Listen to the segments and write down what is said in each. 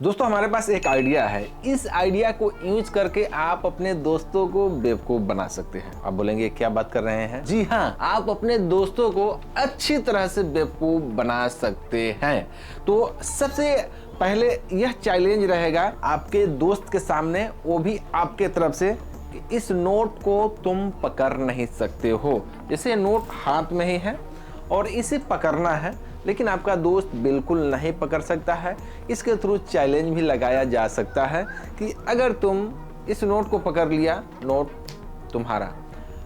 दोस्तों हमारे पास एक आइडिया है। इस आइडिया को यूज करके आप अपने दोस्तों को बेवकूफ बना सकते हैं। आप बोलेंगे क्या बात कर रहे हैं? जी हाँ, आप अपने दोस्तों को अच्छी तरह से बेवकूफ बना सकते हैं। तो सबसे पहले यह चैलेंज रहेगा आपके दोस्त के सामने, वो भी आपके तरफ से, कि इस नोट को तुम पकड़ नहीं सकते हो। जैसे नोट हाथ में ही है और इसे पकड़ना है, लेकिन आपका दोस्त बिल्कुल नहीं पकड़ सकता है। इसके थ्रू चैलेंज भी लगाया जा सकता है कि अगर तुम इस नोट को पकड़ लिया, नोट तुम्हारा।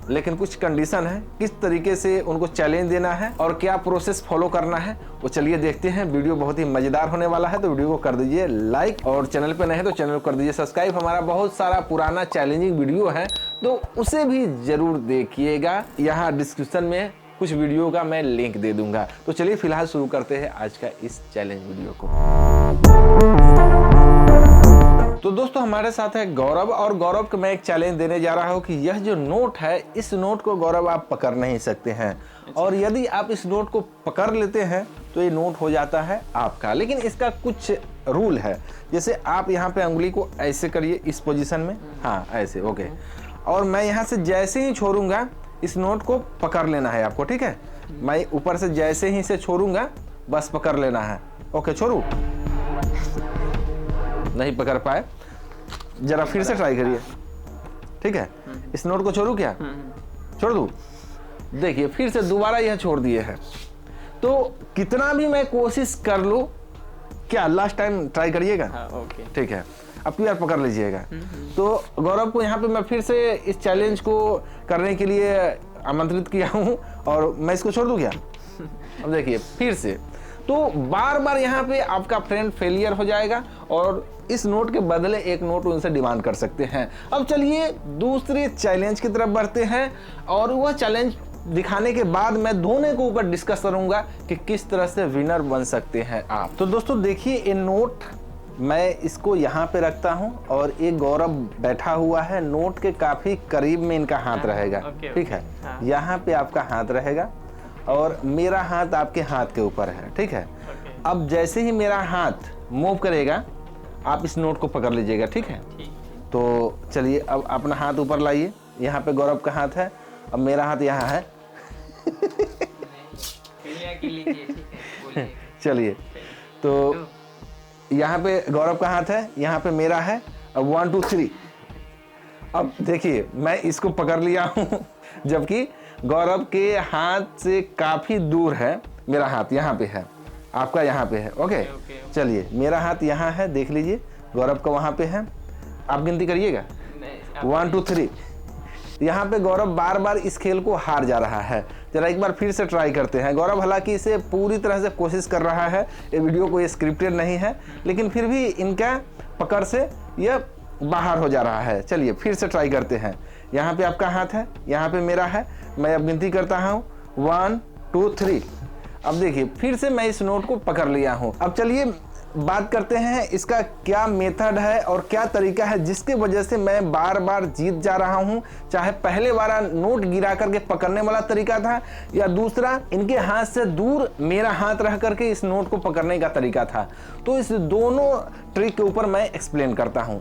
लेकिन कुछ कंडीशन है, किस तरीके से उनको चैलेंज देना है और क्या प्रोसेस फॉलो करना है, वो चलिए देखते हैं। वीडियो बहुत ही मजेदार होने वाला है, तो वीडियो को कर दीजिए लाइक, और चैनल पे नए हैं तो चैनल को कर दीजिए सब्सक्राइब। हमारा बहुत सारा पुराना चैलेंजिंग वीडियो है, तो उसे भी जरूर देखिएगा। यहाँ डिस्क्रिप्शन में कुछ वीडियो का मैं लिंक दे दूंगा। तो चलिए फिलहाल शुरू करते हैं आज का इस चैलेंज वीडियो को। तो दोस्तों हमारे साथ है गौरव, और गौरव को मैं एक चैलेंज देने जा रहा हूं कि यह जो नोट है, इस नोट को गौरव आप पकड़ नहीं सकते हैं, और यदि आप इस नोट को पकड़ लेते हैं तो ये नोट हो जाता है आपका। लेकिन इसका कुछ रूल है। जैसे आप यहाँ पे उंगली को ऐसे करिए इस पोजीशन में, हाँ ऐसे, ओके। और मैं यहाँ से जैसे ही छोड़ूंगा, इस नोट को पकड़ लेना है आपको, ठीक है? मैं ऊपर से जैसे ही इसे छोड़ूंगा, बस पकड़ लेना है। ओके, छोड़ू? नहीं पकड़ पाए, जरा फिर से ट्राई करिए, ठीक है? इस नोट को छोड़ू क्या? छोड़ दूं? देखिए फिर से दोबारा यह छोड़ दिए है। तो कितना भी मैं कोशिश कर लूं, क्या लास्ट टाइम ट्राई करिएगा? ओके, ठीक है, अब की बार पकड़ लीजिएगा। तो गौरव को यहाँ पे मैं फिर से इस चैलेंज को करने के लिए आमंत्रित किया हूँ, और मैं इसको छोड़ दूँ क्या? अब देखिए फिर से, तो बार बार यहाँ पे आपका फ्रेंड फेलियर हो जाएगा, और इस नोट के बदले एक नोट उनसे डिमांड कर सकते हैं। अब चलिए दूसरे चैलेंज की तरफ बढ़ते हैं, और वह चैलेंज दिखाने के बाद मैं दोनों के ऊपर डिस्कस करूंगा कि किस तरह से विनर बन सकते हैं आप। तो दोस्तों देखिए, ये नोट मैं इसको यहाँ पे रखता हूँ, और एक गौरव बैठा हुआ है, नोट के काफी करीब में इनका हाथ रहेगा, ठीक है? यहाँ पे आपका हाथ रहेगा और मेरा हाथ आपके हाथ के ऊपर है, ठीक है? अब जैसे ही मेरा हाथ मूव करेगा, आप इस नोट को पकड़ लीजिएगा, ठीक है? तो चलिए अब अपना हाथ ऊपर लाइए। यहाँ पे गौरव का हाथ है, अब मेरा हाथ यहाँ है। चलिए, तो यहाँ पे गौरव का हाथ है, यहाँ पे मेरा है। अब 1 2 3। अब देखिए मैं इसको पकड़ लिया हूँ, जबकि गौरव के हाथ से काफी दूर है मेरा हाथ, यहाँ पे है, आपका यहाँ पे है। ओके, चलिए मेरा हाथ यहाँ है, देख लीजिए, गौरव का वहाँ पे है। आप गिनती करिएगा, 1 2 3। यहाँ पे गौरव बार बार इस खेल को हार जा रहा है। जरा एक बार फिर से ट्राई करते हैं। गौरव हालांकि इसे पूरी तरह से कोशिश कर रहा है, ये वीडियो को स्क्रिप्टेड नहीं है, लेकिन फिर भी इनका पकड़ से यह बाहर हो जा रहा है। चलिए फिर से ट्राई करते हैं। यहाँ पे आपका हाथ है, यहाँ पे मेरा है। मैं अब गिनती करता हूँ, 1 2 3। अब देखिए फिर से मैं इस नोट को पकड़ लिया हूँ। अब चलिए बात करते हैं इसका क्या मेथड है और क्या तरीका है जिसके वजह से मैं बार बार जीत जा रहा हूं। चाहे पहले वाला नोट गिरा करके पकड़ने वाला तरीका था, या दूसरा इनके हाथ से दूर मेरा हाथ रह करके इस नोट को पकड़ने का तरीका था। तो इस दोनों ट्रिक के ऊपर मैं एक्सप्लेन करता हूं।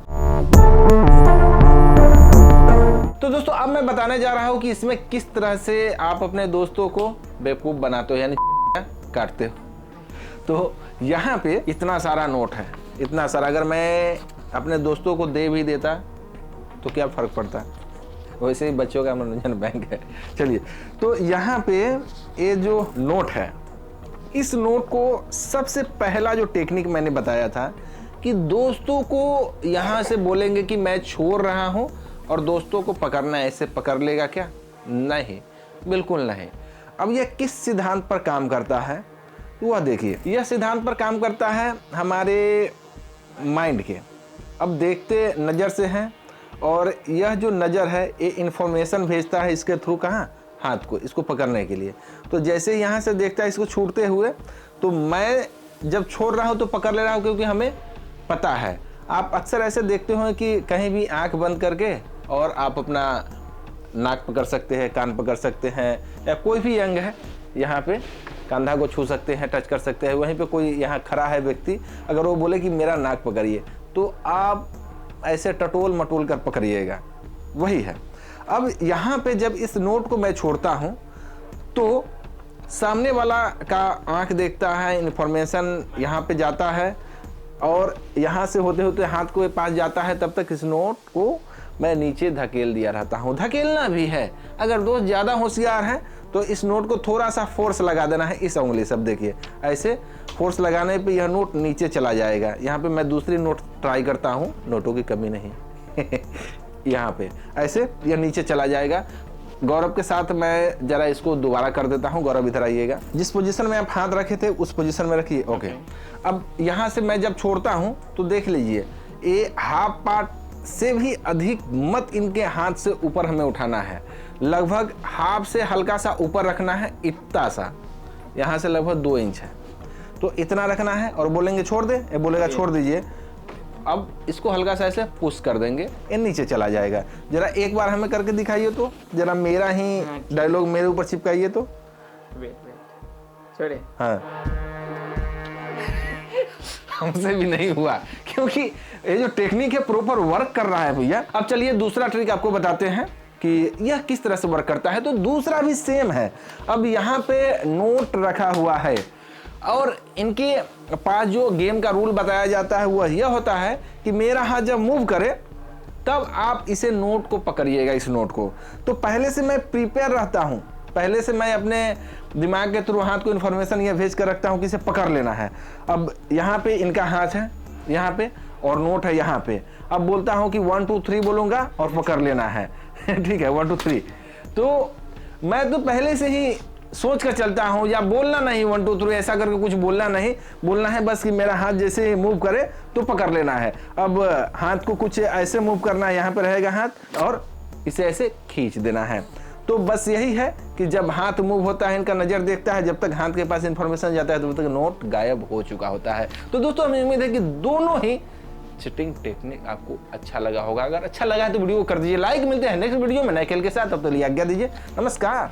तो दोस्तों अब मैं बताने जा रहा हूं कि इसमें किस तरह से आप अपने दोस्तों को बेवकूफ बनाते हो, यानी काटते हो। तो यहाँ पे इतना सारा नोट है, इतना सारा। अगर मैं अपने दोस्तों को दे भी देता तो क्या फर्क पड़ता? वैसे ही बच्चों का मनोरंजन बैंक है। चलिए, तो यहाँ पे ये जो नोट है, इस नोट को सबसे पहला जो टेक्निक मैंने बताया था कि दोस्तों को यहाँ से बोलेंगे कि मैं छोड़ रहा हूँ, और दोस्तों को पकड़ना ऐसे पकड़ लेगा क्या? नहीं, बिल्कुल नहीं। अब यह किस सिद्धांत पर काम करता है वह देखिए। यह सिद्धांत पर काम करता है हमारे माइंड के। अब देखते नज़र से हैं, और यह जो नज़र है ये इन्फॉर्मेशन भेजता है इसके थ्रू, कहाँ? हाथ को, इसको पकड़ने के लिए। तो जैसे ही यहाँ से देखता है इसको छूटते हुए, तो मैं जब छोड़ रहा हूँ तो पकड़ ले रहा हूँ, क्योंकि हमें पता है। आप अक्सर ऐसे देखते हो कि कहीं भी आँख बंद करके और आप अपना नाक पकड़ सकते हैं, कान पकड़ सकते हैं, या कोई भी अंग है यहाँ पे कंधा को छू सकते हैं, टच कर सकते हैं। वहीं पे कोई यहाँ खड़ा है व्यक्ति, अगर वो बोले कि मेरा नाक पकड़िए, तो आप ऐसे टटोल मटोल कर पकड़िएगा, वही है। अब यहाँ पे जब इस नोट को मैं छोड़ता हूँ तो सामने वाला का आंख देखता है, इन्फॉर्मेशन यहाँ पे जाता है, और यहाँ से होते होते हाथ को पास जाता है। तब तक इस नोट को मैं नीचे धकेल दिया रहता हूँ। धकेलना भी है, अगर दोस्त ज़्यादा होशियार है तो इस नोट को थोड़ा सा फोर्स लगा देना है, इस उंगली से। अब देखिए ऐसे फोर्स लगाने पे यह नोट नीचे चला जाएगा। यहाँ पे मैं दूसरी नोट ट्राई करता हूँ, नोटों की कमी नहीं यहाँ पे ऐसे यह नीचे चला जाएगा। गौरव के साथ मैं जरा इसको दोबारा कर देता हूँ। गौरव इधर आइएगा, जिस पोजीशन में आप हाथ रखे थे उस पोजीशन में रखिए। ओके, अब यहाँ से मैं जब छोड़ता हूँ तो देख लीजिए, ये हाफ पार्ट से भी अधिक मत इनके हाथ से ऊपर हमें उठाना है। लगभग हाफ से हल्का सा ऊपर रखना है, इतना सा, यहाँ से लगभग 2 इंच है, तो इतना रखना है। और बोलेंगे छोड़ दे, ये बोलेगा छोड़ दीजिए। अब इसको हल्का सा ऐसे पुश कर देंगे, ये नीचे चला जाएगा। जरा एक बार हमें करके दिखाइए तो, जरा मेरा ही डायलॉग मेरे ऊपर चिपकाइए तो। छोड़े। हाँ हमसे भी नहीं हुआ, क्योंकि ये जो टेक्निक है प्रॉपर वर्क कर रहा है भैया। अब चलिए दूसरा ट्रिक आपको बताते हैं कि यह किस तरह से वर्क करता है। तो दूसरा भी सेम है। अब यहाँ पे नोट रखा हुआ है, और इनके पास जो गेम का रूल बताया जाता है वह यह होता है कि मेरा हाथ जब मूव करे तब आप इसे नोट को पकड़िएगा, इस नोट को। तो पहले से मैं प्रिपेयर रहता हूँ, पहले से मैं अपने दिमाग के थ्रू हाथ को इन्फॉर्मेशन यह भेज कर रखता हूँ कि इसे पकड़ लेना है। अब यहाँ पे इनका हाथ है यहाँ पे, और नोट है यहाँ पे। अब बोलता हूँ कि 1 2 3 बोलूँगा और पकड़ लेना है ठीक है, 1 2 3। तो मैं तो पहले से ही सोच कर चलता हूँ, या बोलना नहीं 1 2 3 ऐसा करके कुछ बोलना नहीं, बोलना है बस कि मेरा हाथ जैसे मूव करे तो पकड़ लेना है। अब हाथ को कुछ ऐसे मूव करना है, यहाँ पे रहेगा हाथ, और इसे ऐसे खींच देना है। तो बस यही है कि जब हाथ मूव होता है, इनका नज़र देखता है, जब तक हाथ के पास इंफॉर्मेशन जाता है तब तक नोट गायब हो चुका होता है। तो दोस्तों हमें उम्मीद है कि दोनों ही चिटिंग टेक्निक आपको अच्छा लगा होगा। अगर अच्छा लगा है तो वीडियो को कर दीजिए लाइक। मिलते हैं नेक्स्ट वीडियो में नए खेल के साथ, तब तक लिए आज्ञा दीजिए। नमस्कार।